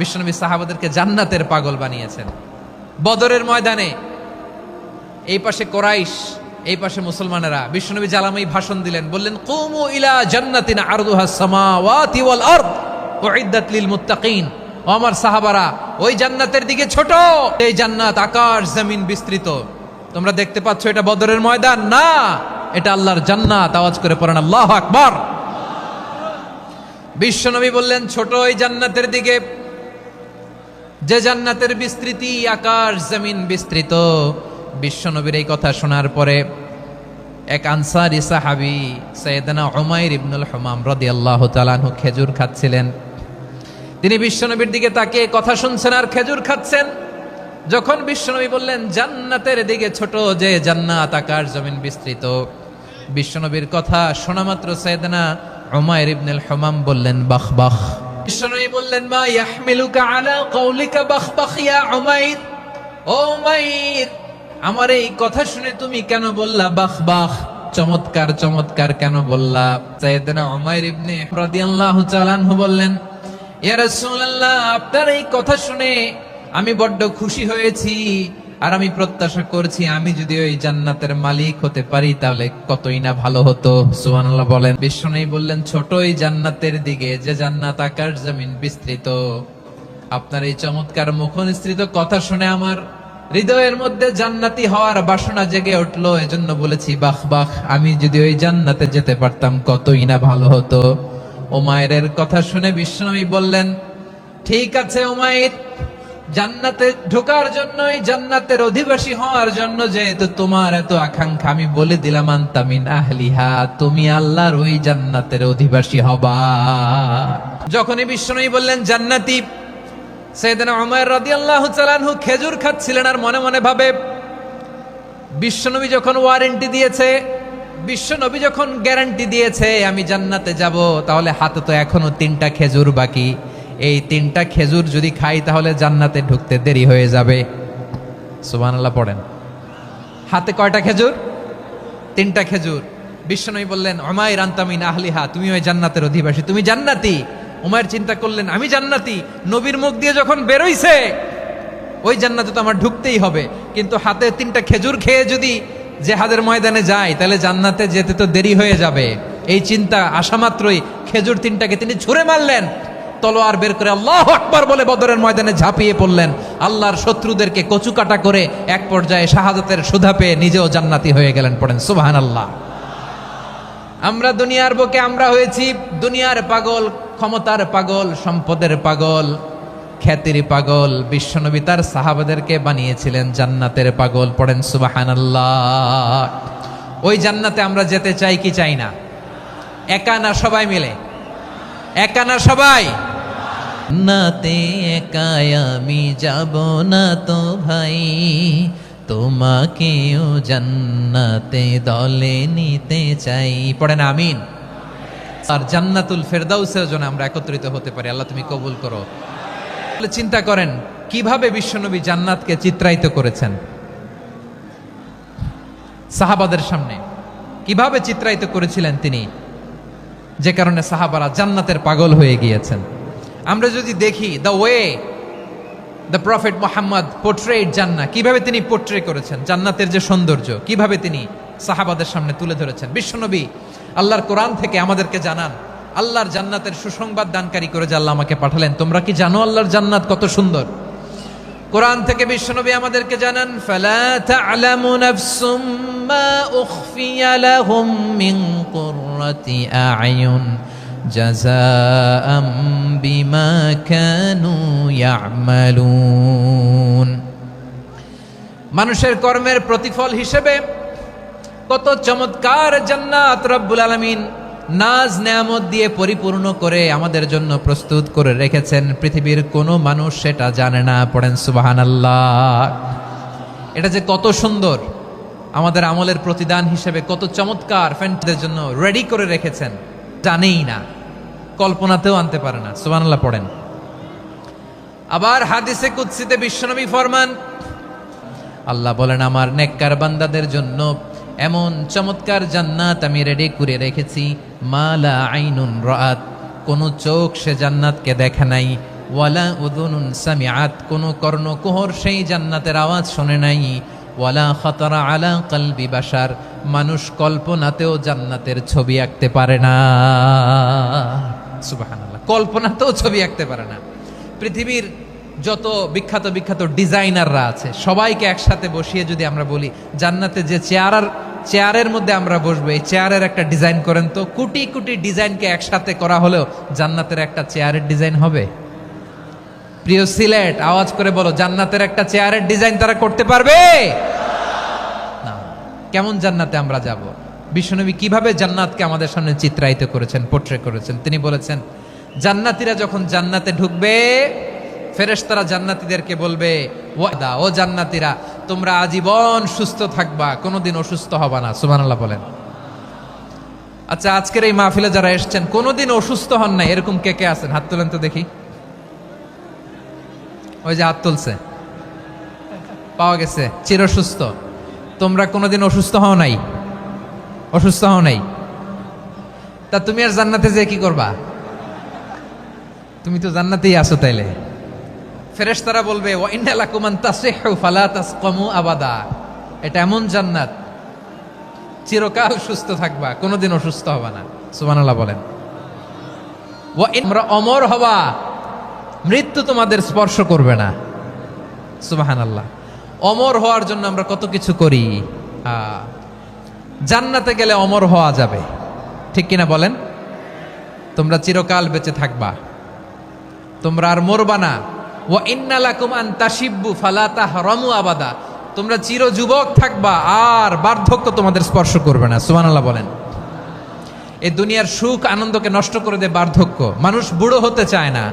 বিশ্বনবী সাহাবাদেরকে জান্নাতের পাগল বানিয়েছেন। বদরের ময়দানে এই পাশে কোরাইশ, এই পাশে মুসলমানেরা, বিশ্বনবী জ্বালাময়ী ভাষণ দিলেন, বললেন কুমু ইলা জান্নাতিন আরদুহাস সামাওয়াতি ওয়াল আরদ উইদ্দাত লিল মুত্তাকিন। ও আমার সাহাবারা, ওই জান্নাতের দিকে ছোট, এই জান্নাত আকাশ জমিন বিস্তৃত। তোমরা দেখতে পাচ্ছ এটা বদরের ময়দান না, এটা আল্লাহর জান্নাত। আওয়াজ করে পড়েন আল্লাহু আকবার। বিশ্বনবী বললেন ছোট ওই জান্নাতের দিকে, যে জান্নাতের বিস্তৃতি আকাশ জমিন বিস্তৃত। বিশ্বনবীর এই কথা শোনার পরে এক আনসারী সাহাবী সাইয়েদনা উমাইর ইবনুল হুমাম রাদিয়াল্লাহু তাআলা আনহু খেজুর খাচ্ছিলেন। তিনি বিশ্বনবীর দিকে তাকিয়ে কথা শুনছেন আর খেজুর খাচ্ছেন। যখন বিশ্বনবী বললেন জান্নাতের দিকে ছোট, যে জান্নাত আকাশ জমিন বিস্তৃত, বিশ্বনবীর কথা শোনা মাত্র সাইয়েদনা উমাইর ইবনুল হুমাম বললেন বাখ বাখ। বিশ্বনবী বললেন মা ইয়াহমিলুকা আলা কওলিকা বাখ বাখ ইয়া উমাইর। ও উমাইর, আমার এই কথা শুনে তুমি কেন বললা বাখ বাখ, চমৎকার চমৎকার কেন বললা? সাইয়েদনা উমাইর ইবনে রাদিয়াল্লাহু তাআলা আনহু বললেন ইয়া রাসূলুল্লাহ, আপনার এই কথা শুনে আমি বড্ড খুশি হয়েছি, আর আমি প্রত্যাশা করছি আমি যদি ওই জান্নাতের মালিক হতে পারি তাহলে কতই না ভালো হতো। সুবহানাল্লাহ বলেন। বিশ্বনবী বললেন ছোট এই জান্নাতের দিকে, যে জান্নাত আকাশ জমিন বিস্তৃত। আপনার এই চমৎকার মুখনিসৃত কথা শুনে আমার হৃদয়ের মধ্যে জান্নাতি হওয়ার বাসনা জেগে উঠলো, এজন্য বলেছি বাখ বাখ, আমি যদি ওই জান্নাতে যেতে পারতাম কতই না ভালো হতো। উমাইরের কথা শুনে বিশ্বনবী বললেন ঠিক আছে উমাইর, জান্নাতে ঢোকার জন্য, এই জান্নাতের অধিবাসী হওয়ার জন্য যেহেতু তোমার এত আকাঙ্ক্ষা, আমি বলে দিলাম আনতা মিন আহলিহা, তুমি আল্লাহর ওই জান্নাতের অধিবাসী হবা। যখনই বিশ্বনবী বললেন জান্নাতি, সাইয়েদনা উমাইর রাদিয়াল্লাহু তাআলা আনহু খেজুর খাচ্ছিলেন আর মনে মনে ভাবে বিশ্বনবী যখন ওয়ারেন্টি দিয়েছে, বিশ্বনবী যখন গ্যারান্টি দিয়েছে আমি জান্নাতে যাব, তাহলে হাতে তো এখনো 3টা খেজুর বাকি। এই 3টা খেজুর যদি খাই তাহলে জান্নাতে ঢুকতে দেরি হয়ে যাবে। সুবহানাল্লাহ পড়েন। হাতে কয়টা খেজুর? 3টা খেজুর। বিশ্বনবী বললেন উমাইর আনতা মিন আহলিহা, তুমি ওই জান্নাতের অধিবাসী, তুমি জান্নাতি। উমাইর চিন্তা করলেন আমি জান্নাতি, নবীর মুখ দিয়ে যখন বেরোইছে ওই জান্নাতে তো আমার ঢুকতেই হবে, কিন্তু হাতে 3টা খেজুর খেয়ে যদি জিহাদের ময়দানে যাই তাহলে জান্নাতে যেতে তো দেরি হয়ে যাবে। এই চিন্তা আসা মাত্রই খেজুর 3টাকে তিনি ছুঁড়ে মারলেন, তলোয়ার বের করে আল্লাহু আকবার বলে বদরের ময়দানে ঝাঁপিয়ে পড়লেন। আল্লাহর শত্রুদেরকে কচুকাটা করে এক পর্যায়ে শাহাদাতের সুধা পেয়ে নিজেও জান্নাতি হয়ে গেলেন। পড়েন সুবহানাল্লাহ। আমরা দুনিয়ার বুকে আমরা হয়েছি দুনিয়ার পাগল, ক্ষমতার পাগল, সম্পদের পাগল, খ্যাতির পাগল। বিশ্বনবী তার সাহাবাদেরকে বানিয়েছিলেন জান্নাতের পাগল। পড়েন সুবহানাল্লাহ। ওই জান্নাতে আমরা যেতে চাই কি চাই না? একা না সবাই মিলে? একা না সবাই? নাতে একাই আমি যাব না তো ভাই, তোমাকেও জান্নাতে দলে নিতে চাই। পড়েন আমিন। আর জান্নাতুল ফেরদাউসের জন্য আমরা একত্রিত হতে পারি। আল্লাহ তুমি কবুল করো। চিন্তা করেন কিভাবে বিশ্বনবী জান্নাতকে চিত্রায়িত করেছেন সাহাবাদের সামনে, কিভাবে চিত্রায়িত করেছিলেন তিনি, যে কারণে সাহাবারা জান্নাতের পাগল হয়ে গিয়েছেন। আমরা যদি দেখি the way the prophet Muhammad portrait জান্নাত, কিভাবে তিনি পোর্ট্রে করেছেন জান্নাতের যে সৌন্দর্য, কিভাবে তিনি সাহাবাদের সামনে তুলে ধরেছেন। বিশ্বনবী আল্লাহর কোরআন থেকে আমাদেরকে জানান আল্লাহর জান্নাতের সুসংবাদ দানকারী করে যে আল্লাহ আমাকে পাঠালেন। তোমরা কি জানো আল্লাহর জান্নাত কত সুন্দর? কোরআন থেকে বিশ্বনবী আমাদেরকে জানান ফালা তা'লামু নাফসুম মা উখফিয়া লাহুম মিন কুররাতি আ'য়ুন জাযাআম বিমা কানু ইয়া'মালুন। মানুষের কর্মের প্রতিফল হিসেবে কত চমৎকার জান্নাত রব্বুল আলামিন নাজ নেয়ামত দিয়ে পরিপূর্ণ করে আমাদের জন্য প্রস্তুত করে রেখেছেন। পৃথিবীর কোনো মানুষ সেটা জানে না। পড়েন সুবহানাল্লাহ। এটা যে কত সুন্দর, আমাদের আমলের প্রতিদান হিসেবে কত চমৎকার ফ্যান্টাদের জন্য রেডি করে রেখেছেন, জানেই না, কল্পনাতেও আনতে পারে না। সুবহানাল্লাহ পড়েন। আবার হাদিসে কুদসিতে বিশ্বনবী ফরমান, আল্লাহ বলেন আমার নেককার বান্দাদের জন্য এমন চমৎকার জান্নাত আমি রেডি করে রেখেছি, মালা আইনুন রাআত, কোন চোখ সে জান্নাতকে দেখে নাই, ওয়ালা উযুনুন সামিআত, কোনো কর্ণকুহর সেই জান্নাতের আওয়াজ শোনে নাই, ওয়ালা খাতারা আলা কলবি বাশার, মানুষ কল্পনাতেও জান্নাতের ছবি আঁকতে পারে না। সুবহানাল্লাহ, কল্পনাতেও ছবি আঁকতে পারে না। পৃথিবীর যত বিখ্যাত বিখ্যাত ডিজাইনাররা আছে সবাইকে একসাথে বসিয়ে যদি আমরা বলি জান্নাতে যে চেয়ারের মধ্যে আমরা বসবো, এই চেয়ারের একটা ডিজাইন করেন তো, কোটি কোটি ডিজাইনকে একসাথে করা হলেও জান্নাতের একটা চেয়ারের ডিজাইন হবে? প্রিয় সিলেট, আওয়াজ করে বলো, জান্নাতের একটা চেয়ারের ডিজাইন তারা করতে পারবে না। কেমন জান্নাতে আমরা যাব? বিশ্বনবী কিভাবে জান্নাতকে আমাদের সামনে চিত্রায়িত করেছেন, পোট্রে করেছেন? তিনি বলেছেন, জান্নাতীরা যখন জান্নাতে ঢুকবে, ফেরেশতারা জান্নাতীদেরকে বলবে, ওয়াদা, ও জান্নাতীরা, তোমরা আজীবন সুস্থ থাকবা, কোনোদিন অসুস্থ হবা না। সুবহানাল্লাহ বলেন। আচ্ছা, আজকের এই মাহফিলে যারা এসেছেন কোনোদিন অসুস্থ হন না, এরকম কে কে আছেন? হাত তোলেন তো দেখি। ওই যে হাত তুলছে, পাওয়া গেছে, চিরসুস্থ। তোমরা কোনোদিন অসুস্থ হও নাই? অসুস্থ হও নাই? তা তুমি আর জান্নাতে যে কি করবা? তুমি তো জান্নাতেই আছো তাইলে। ফেরেশতারা বলবে, ওয়া ইন্না লাকুম আন তাসিহু ফালা তাসকামু আবাদা, এটা এমন জান্নাত চিরকাল সুস্থ থাকবা, কোনোদিন অসুস্থ হবা না। সুবহানাল্লাহ বলেন। ওয়া আমরা অমর হবা, মৃত্যু তোমাদের স্পর্শ করবে না। সুবহানাল্লাহ। অমর হওয়ার জন্য আমরা কত কিছু করি। জান্নাতে গেলে অমর হওয়া যাবে, ঠিক কিনা বলেন? তোমরা চিরকাল বেঁচে থাকবা, তোমরা আর মরবা না। ওয়া ইন্না লাকুম আন তাশিব্বু ফালা তাহরামু আবাদা, তোমরা চির যুবক থাকবা, আর বার্ধক্য তোমাদের স্পর্শ করবে না। সুবহানাল্লাহ বলেন। এই দুনিয়ার সুখ আনন্দকে নষ্ট করে দেয় বার্ধক্য। মানুষ বুড়ো হতে চায় না।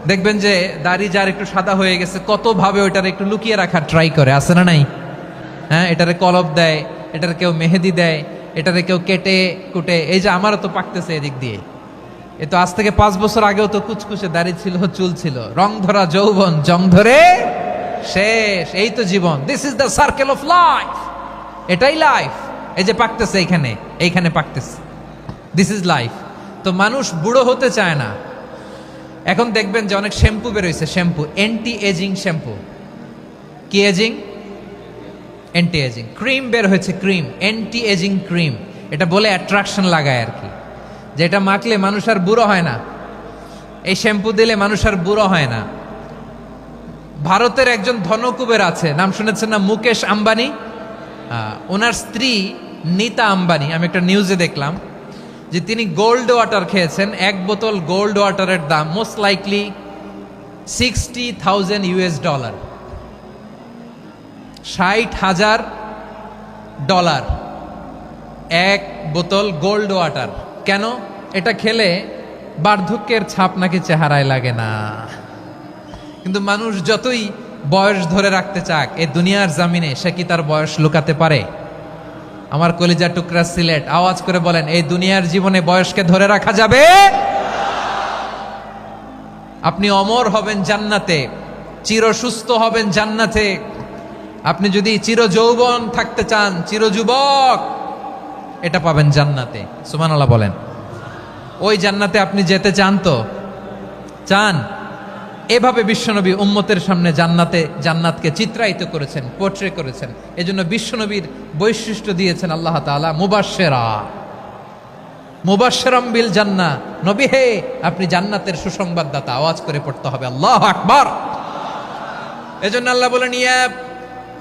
দেখবেন যে দাড়ি যার একটু সাদা হয়ে গেছে, কত ভাবে ওইটার একটু লুকিয়ে রাখার ট্রাই করে, আছে না নাই? হ্যাঁ, এটারে কলব দেয়, এটার কেউ মেহেদি দেয়, এটারে কেউ কেটে কুটে। এই যে আমারও তো পাকতেছে এদিক দিয়ে, এ তো আজ থেকে 5 বছর আগেও তো কুচকুচে দাড়ি ছিল, চুল ছিল, রং ধরা যৌবন, জং ধরে শেষ। এই তো জীবন। This is the circle of life, এটাই লাইফ। এই যে পাকতেছে এইখানে পাকতেছে, দিস ইজ লাইফ। তো মানুষ বুড়ো হতে চায় না। এখন দেখবেন যে অনেক শ্যাম্পু বেরোইছে, শ্যাম্পু, অ্যান্টি এজিং শ্যাম্পু। কি এজিং? Anti ageing. ক্রিম বের হয়েছে, ক্রিম, অ্যান্টি এজিং ক্রিম। এটা বলে অ্যাট্রাকশন লাগায় আর কি, যে এটা মাখলে মানুষ আর বুড়ো হয় না, এই শ্যাম্পু দিলে মানুষ আর বুড়ো হয় না। ভারতের একজন ধনকুবের আছে, নাম শুনেছেন না? মুকেশ আম্বানি। ওনার স্ত্রী নীতা আম্বানি, আমি একটা নিউজে দেখলাম যে তিনি গোল্ড ওয়াটার খেয়েছেন। 1 বোতল গোল্ড ওয়াটারের দাম মোস্ট লাইকলি $60,000, $60,000 1 বোতল গোল্ড ওয়াটার। কেন? এটা খেলে বার্ধক্যের ছাপ নাকি চেহারায় লাগে না। কিন্তু মানুষ যতই বয়স ধরে রাখতে চাক এই দুনিয়ার জামিনে, সে কি তার বয়স লুকাতে পারে? আমার কলিজা টুকরা সিলেট, আওয়াজ করে বলেন, এই দুনিয়ার জীবনে বয়সকে ধরে রাখা যাবে? আপনি অমর হবেন জান্নাতে, চির সুস্থ হবেন জান্নাতে। আপনি যদি চির যৌবন থাকতে চান, চির যুবক, এটা পাবেন জান্নাতে। সুবহানাল্লাহ বলেন। ওই জান্নাতে আপনি যেতে চান তো? চান? এভাবে বিশ্বনবী উম্মতের সামনে জান্নাতকে চিত্রায়িত করেছেন, পোট্রে করেছেন। এজন্য বিশ্বনবীর বৈশিষ্ট্য দিয়েছেন আল্লাহ তাআলা মুবাশশিরাম বিল জান্নাহ। নবী হে, আপনি জান্নাতের সুসংবাদদাতা। আওয়াজ করে পড়তে হবে আল্লাহু আকবার। এজন্য আল্লাহ বলেন, ইয়া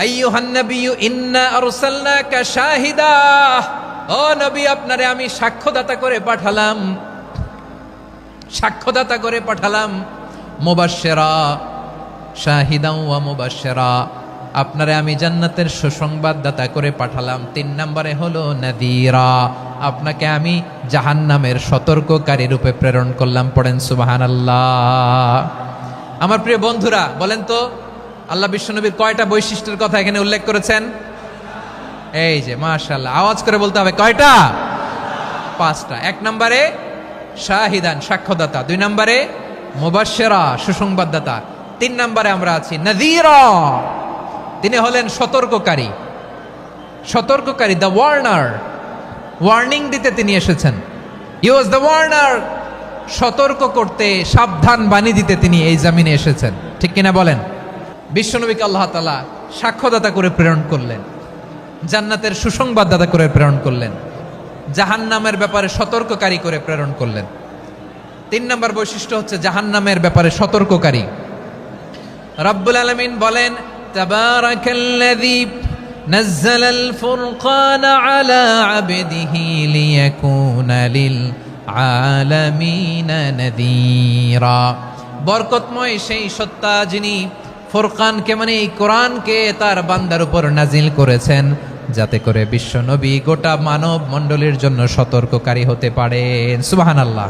আইয়ুহান নাবিয়্যু ইন্না আরসালনাকা শাহিদা, ও নবী, আপনারে আমি সাক্ষ্যদাতা করে পাঠালাম, সাক্ষ্যদাতা করে পাঠালাম। মুবাশশিরা, শাহিদাও ওয়া মুবাশশিরা, আপনারে আমি জান্নাতের সুসংবাদদাতা করে পাঠালাম। 3 নম্বরে হলো নাযীরা, আপনাকে আমি জাহান্নামের সতর্ককারী রূপে প্রেরণ করলাম। পড়েন সুবহানাল্লাহ। আমার প্রিয় বন্ধুরা, বলেন তো আল্লাহ বিশ্বনবীর কয়টা বৈশিষ্ট্যের কথা এখানে উল্লেখ করেছেন? এই যে মাশাআল্লাহ, আওয়াজ করে বলতে হবে, কয়টা? 5টা। 1 নম্বরে শাহিদান, সাক্ষ্যদাতা। 2 নম্বরে মুবাশশিরা, সুসংবাদদাতা। 3 নম্বরে আমরা আছি নাযীরা, তিনি হলেন সতর্ককারী। সতর্ককারী, দ্য ওয়ার্নার, ওয়ার্নিং দিতে তিনি এসেছেন। হি ওয়াজ দ্য ওয়ার্নার, সতর্ক করতে, সাবধান বাণী দিতে তিনি এই জামিনে এসেছেন। ঠিক কিনা বলেন? বিশ্বনবীকে আল্লাহ তাআলা সাক্ষ্যদাতা করে প্রেরণ করলেন, জান্নাতের সুসংবাদদাতা করে প্রেরণ করলেন, জাহান্নামের ব্যাপারে সতর্ককারী করে প্রেরণ করলেন। 3 নম্বর বৈশিষ্ট্য হচ্ছে জাহান্নামের ব্যাপারে সতর্ককারী। রব্বুল আলামিন বলেন, তাবারাকাল্লাযী নাযালাল ফুরকানা আলা আবদিহি লিয়াকুনা লিল আলামিনা নাযীরা। বরকতময় সেই সত্তা যিনি ফুরকানকে মানে এই কোরআনকে তার বান্দার উপর নাজিল করেছেন, যাতে করে বিশ্ব নবী গোটা মানব মণ্ডলীর জন্য সতর্ককারী হতে পারেন। সুবহানাল্লাহ।